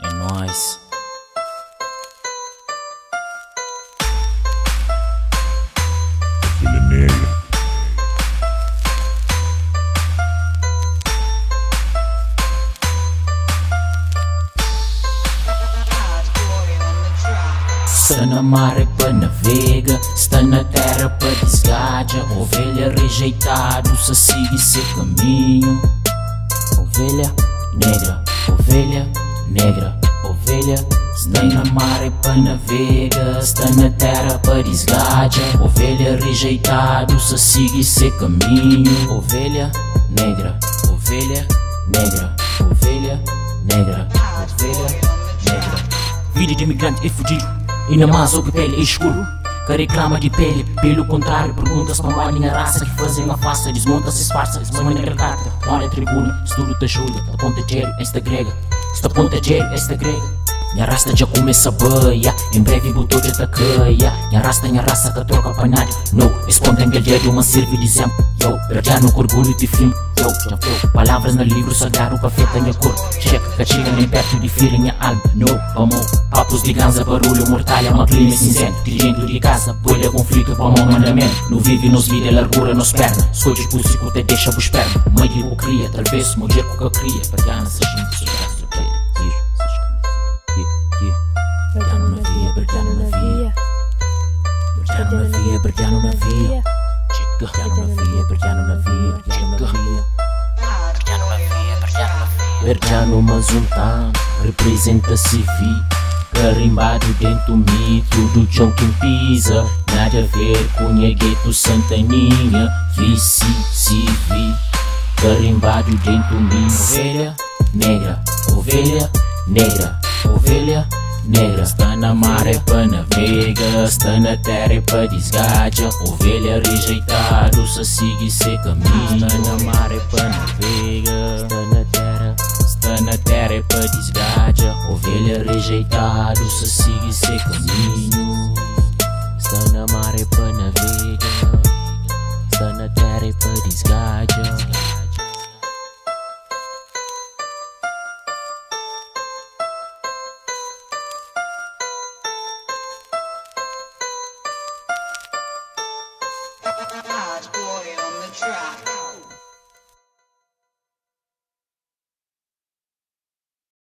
É nóis. Ovelha negra. Está na mar é para navega, está na terra para desgaja. Ovelha rejeitado, se sigue seu caminho. Ovelha negra, ovelha negra, ovelha. Está na mar é para navega, está na terra para desgaja. Ovelha rejeitado, se sigue seu caminho. Ovelha negra, ovelha negra, ovelha negra, ovelha negra. Vida de imigrante e fugido, ainda mais o que pele é escuro, que reclama de pele. Pelo contrário, perguntas para a minha raça que fazem a face, desmonta-se, esparça, semana naquela carta. Olha a tribuna, estudo te ajuda, a ponta de gelo, esta grega, esta ponta de gelo, esta grega. Minha raça já começa a beia, em breve botou de taqueia. Minha raça que troca panalho. No, esse ponto engalhado, uma serve de exemplo. Yo, perdiano com orgulho de filme. Yo, já foi. Palavras no livro sagrado, o café tem a cor. Checa, que chega nem perto de ferir minha alma. No, amor, papos de ganza, barulho mortal, é uma clima cinzento. Dirigindo de casa, bolha conflito, para o mandamento. No vive, nos vida, largura, nos perna. Escolhe o pulso que te deixa vos perna. Mãe de cria, talvez, mulher que eu cria. Perdiano, se gente, Perdiano na via, perdiano na via, perdiano na via, perdiano na via, perdiano na via, perdiano na via, perdiano na via, perdiano na via. Perdiano mas um tam, representa-se vi, carimbado dentro do mito do chão que pisa. Nada a ver com Gueto Santaninha, se vi, carimbado dentro do mito. Ovelha negra, ovelha negra, ovelha negra. Está na mar é para navega, está na terra é para desgaja. Ovelha rejeitado, se sigue seu caminho. Está na mar é para navega, está na terra é para desgaja. Ovelha rejeitado, se sigue seu caminho. Está na mar é para navega, está na terra é para desgaja.